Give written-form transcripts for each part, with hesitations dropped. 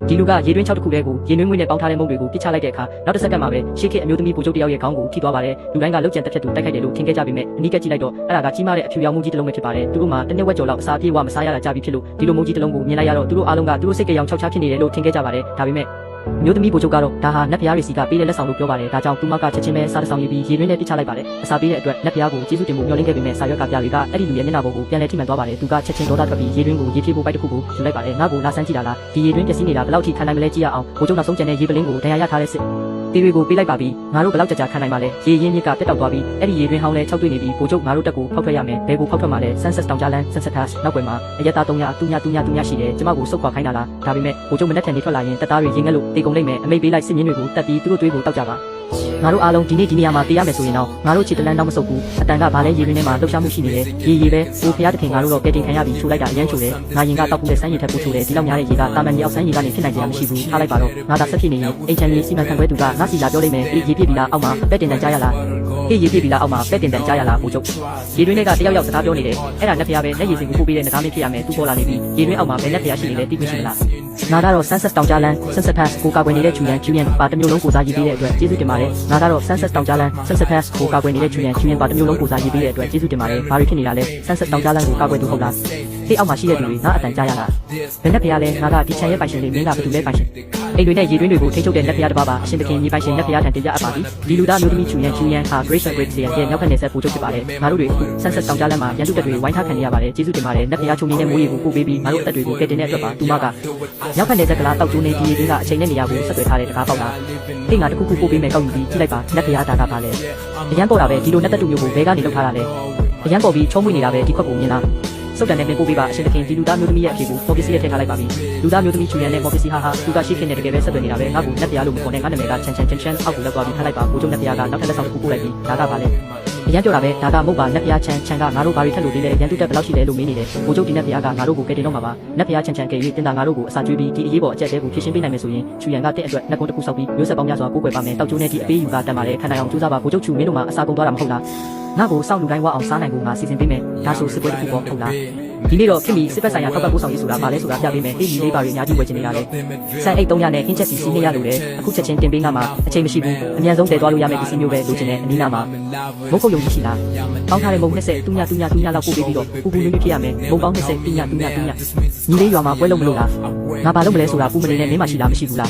ဒီလူကရေတွင်း6တစ်ခုတည်းကိုရေနွေးငွေနဲ့ပေါင်းထားတဲ့မုံတွေကိုပစ်ချလိုက်တဲ့အခါနောက်တစ်စက္ကန့်မှာပဲရှေ့ခေတ်အမျိုးသမီးဗိုလ်ချုပ်တယောက်ရဲ့ခေါင်းကိုထိသွားပါတယ်လူတိုင်းကလုတ်ကြံတက်ဖြတ်သူတိုက်ခိုက်တယ်လို့ထင်ခဲ့ကြပေမဲ့အနီးကပ်ကြည့်လိုက်တော့အဲ့ဒါကကြီးမားတဲ့အဖြူရောင်မုံကြီးတစ်လုံးပဲဖြစ်ပါတယ်သူတို့မှာတစ်နှစ်ဝက်ကျော်လောက်အစာပြေးဝမစားရတာကြပြီဖြစ်လို့ဒီလိုမုံကြီးတစ်လုံးကိုမြင်လိုက်ရတော့သူတို့အားလုံးကသူတို့စိတ်ကြောင်ခြောက်ခြားဖြစ်နေတယ်လို့ထင်ခဲ့ကြပါတယ်ဒါပေမဲ့မျိုးသမီးဗိုလ်ချုပ်ကတော့ဒါဟာနတ်ဖျားရီစီကပေးတဲ့လက်ဆောင်လို့ပြောပါတယ်ဒါကြောင့်သူမကချက်ချင်းပဲစားတဆောင်ရေးပြီးရေတွင်းနဲ့ပစ်ချလိုက်ပါတယ်အစာပေးတဲ့အတွက်နတ်ဖျားကိုကျေးဇူးတင်ဖို့မျှော်လင့်ခဲ့ပေမဲ့စာရွက်ကပြတွေကအဲ့ဒီလူရဲ့မျက်နှာပေါ်ကိုပြန်လဲထိမှန်သွားပါတယ်သူကချက်ချင်းဒေါသထွက်ပြီးရေတွင်းကိုရေဖြည့်ဖို့ပိုက်တစ်ခုကိုယူလိုက်ပါတယ်ငါ့ကိုလာဆန်းကြည့်တာလားဒီရေတွင်းပျက်စီးနေတာဘယ်လောက်ထိခံနိုင်မလဲကြည့်ရအောင်ဗိုလ်ချုပ်နောက်ဆုံးကျန်တဲ့ရေပလင်းကိုဒဏ်ရာရထားတဲ့စစ်တီတွေကိုပေးလိုက်ပါပြီငါတို့ဘယ်လောက်ကြာခံနိုင်ပါလဲရေရင်းမြစ်ကပြတ်တောက်သွားပြီးအဲ့ဒီရေတွင်းဟောင်းလဲ၆တွေ့နေပြီးဗိုလ်ချုပ်ငါတို့တက်ကိုဖောက်ထွက်ရမယ်ဘယ်ကိုဖောက်ထွက်မှာလဲ Sunset တောင်ကြားလမ်း Sunset Pass နောက်ွယ်မှာအရက်သား300ရှိတယ်ကျမကိုစုတ်ခွာခိုင်းတာလားဒါပေမဲ့ဗိုလ်ချုပ်မနဲ့ထန်နေထွက်လာရင်တပ်သားတွေရင်ငက်လို့တေကုန်လိမ့်မယ်အမိတ်ပေးလိုက်စစ်မြင်းတွေကိုတက်ပြီးသူတို့တွေးကိုတောက်ကြပါငါတို့အားလုံးဒီနေ့ဒီနေရာမှာတေးရမယ်ဆိုရင်တော့ငါတို့ခြေတလန်းတော့မဆုတ်ဘူးအတန်ကဘာလဲရေရင်းထဲမှာလှုပ်ရှားမှုရှိနေတယ်ရေပဲဟိုဖျားတခင်ငါတို့တော့ကဲတင်ခံရပြီးချိုးလိုက်တာအရန်ချိုးတယ်ငါရင်ကတောက်ပူတဲ့စမ်းရည်ထက်ပူချိုးတယ်ဒီလောက်များတဲ့ရေကတာမန်ရေအောက်စမ်းရေကနေဖြစ်နိုင်ကြမှာမရှိဘူးထားလိုက်ပါတော့ငါသာဆက်ဖြစ်နေရင်အိမ်ချန်ကြီးစီမံခန့်ခွဲသူကငါစီလာပြောလိမ့်မယ်အေးရေပြည့်ပြီလားအောက်မှာပဲ့တင်တန်ကြားရလားအေးရေပြည့်ပြီလားအောက်မှာပဲ့တင်တန်ကြားရလားဗိုလ်ချုပ်ရေတွင်းတွေကတယောက်ယောက်စကားပြောနေတယ်အဲ့ဒါနဲ့ဖျားပဲလက်ရည်စင်ကိုပို့ပေးတဲ့ငကားမင်းဖြစ်ရမယ်သူပေါ်လာနေပြီရေတွင်းအောက်မှာဘယ်နဲ့ဖျားရှိနေလဲသိမရှိမလားငါကတော့ Sunset တောင်ကြားလမ်း Sunset Pass ကိုကာကွယ်နေတဲ့ချူရန်ပါတစ်မျိုးလုံးကိုစားရေးပေးတဲ့အတွက်ကျေးဇူးတင်ပါတယ်ငါကတော့ Sunset တောင်ကြားလမ်း Sunset Pass ကိုကာကွယ်နေတဲ့ချူရန်ပါတစ်မျိုးလုံးကိုစားရေးပေးတဲ့အတွက်ကျေးဇူးတင်ပါတယ်ဘာတွေဖြစ်နေတာလဲ Sunset တောင်ကြားလမ်းကိုကာကွယ်သူဟုတ်လားဒီအောက်မှာရှိတဲ့သူတွေငါအတန်ကြားရလားဘယ်နဲ့ဖျားလဲငါကဒီချန်ရဲ့ပိုင်ရှင်လေးမင်းကဘာတူလဲပိုင်ရှင်အိမ်တွေနဲ့ရေတွင်းတွေကိုထိချုပ်တဲ့လက်ဖျားတစ်ပါးပါအရှင်သခင်ညီပိုင်ရှင်လက်ဖျားထံတင်ပြအပ်ပါသည်ဒီလူသားမျိုးသမီးချူရန်ဟာ Grace and Grace ရဲ့နောက်ခံနယ်ဆက်ပူချုပ်ဖြစ်ပါတယ်ငါတို့တွေ Sunset တောင်ကြားလမ်းမှာရန်သူတပ်တွေဝိုင်းထားခံရပါတယ်ကျေးဇူးတင်ပါတယ်လက်ဖျားချုံနေတဲ့မိုးရေကိုပို့ပေးပြီးငါတို့အသက်တွေကိုကဲတင်တဲ့အတွက်ပါသူမကနောက်ခံနယ်ဆက်ကလားတောက်ကျိုးနေဒီရေတွင်းကအချိန်နဲ့နေရာကိုဆက်သွယ်ထားတဲ့တကားပေါက်လားအိမ်ကတခုခုပို့ပေးမယ်ကောက်ယူပြီးကြည့်လိုက်ပါလက်ဖျားဒါကပါလေအရန်ပေါ်တာပဲဒီလိုနဲ့တက်တူမျိုးကိုဘဲကနေလောက်ထားတာလေအရန်ပေါ်ပြီးချုံးမွေးနေတာပဲဒီခွက်ကိုမြင်လားစုတ်တန်နဲ့ပင်ပို့ပေးပါအရှင်သခင်ဒီလူသားမျိုးသမီးရဲ့အဖြစ်ကိုမော်ပစ္စည်းရဲ့ထည့်ထားလိုက်ပါပြီလူသားမျိုးသမီးချူရန်နဲ့မော်ပစ္စည်းဟာသူကရှိခင်နဲ့တကယ်ပဲဆက်သွယ်နေတာပဲငါ့ကိုလက်ပြားလို့မခေါ်နဲ့ငါနာမည်ကချန်အောက်ကိုလောက်သွားပြီးထားလိုက်ပါကိုကျုံလက်ပြားကနောက်ထပ်လက်ဆောင်တစ်ခုပို့လိုက်ပြီးဒါကပါလေအရန်ပြောတာပဲဒါကမဟုတ်ပါလက်ပြားချန်ကငါတို့ဘာတွေထက်လို့လေးလဲရန်သူတက်ဘယ်လောက်ရှိလဲလို့မေးနေတယ်ကိုကျုံဒီလက်ပြားကငါတို့ကိုကဲတင်တော့မှာပါလက်ပြားချန်ကဲ၍တင်တာငါတို့ကိုအစာကျွေးပြီးဒီအရေးပေါ်အကျက်တဲကိုဖြည့်ရှင်းပေးနိုင်မယ်ဆိုရင်ချူရန်ကတဲ့အတွက်နှက်ကုန်းတစ်ခုဆောက်ပြီးမျိုးဆက်ပေါင်းများစွာကိုးကွယ်ပါမယ်တောက်ကျိုးနဲ့ဒီအပေးယူကတတ်ပါတယ်ခံနိုင်အောင်ကြိုးစားပါကိုကျုံချူမင်းတို့မှာအစာကုန်သွားတာမဟုတ်လားငါ့ကိုစောင့်လူတိုင်းဝအောင်စားနိုင်ဖို့ငါစီစဉ်ပေးမယ်ဒါဆိုစစ်ပွဲတစ်ခုပေါ့ဟုတ်လားဒီနေ့တော့ခင်မီစစ်ဖက်ဆိုင်ရာထောက်ပံ့ပို့ဆောင်ရေးဆိုတာဘာလဲဆိုတာပြပေးမယ်အေးဒီလေးပါတွေအများကြီးဝယ်ချင်နေတာလေဆန်အိတ်300နဲ့ဟင်းချက်စီ200လို့လေအခုချက်ချင်းတင်ပေးငါမှာအချိန်မရှိဘူးအများဆုံးတည်သွားလို့ရမယ့်ပစ္စည်းမျိုးပဲလိုချင်တယ်အနီးနားမှာမုတ်ခုတ်ယုံကြည်ရှိလားပေါင်းထားတဲ့မုတ်20 300လောက်ပို့ပေးပြီးတော့ပူပူနွေးနွေးဖြစ်ရမယ်မုတ်ပေါင်း20 300ညီလေးရွာမှာပွဲလုံးမလို့လားငါဘာလုပ်မလဲဆိုတာပူမနေနဲ့မင်းမရှိလားမရှိဘူးလား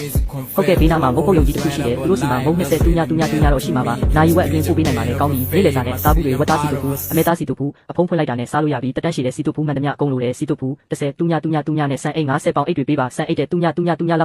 ဟုတ်ကဲ့ဘေးနားမှာမုတ်ခုတ်ယုံကြည်တစ်ခုရှိတယ်သူတို့စီမှာမုတ်20 300တော့ရှိမှာပါနိုင်ဝက်အတွင်းပို့ပေးနိုင်ပါလေကောင်းပြီနေ့လည်စာနဲ့အစားဘူးတွေဝက်သားစီတူဘူးအမဲသားစီတူဘူးအဖုံးဖွင့်လိုက်တာနဲ့စားလို့ရပြီတက်ရှိတဲ့စီတူဘူးမှန်သမျှအကုန်လိုတယ်စီတူဘူး30 300နဲ့ဆန်အိတ်50ပေါင်အိတ်တွေပေးပါဆန်အိတ်တဲ့300လောက်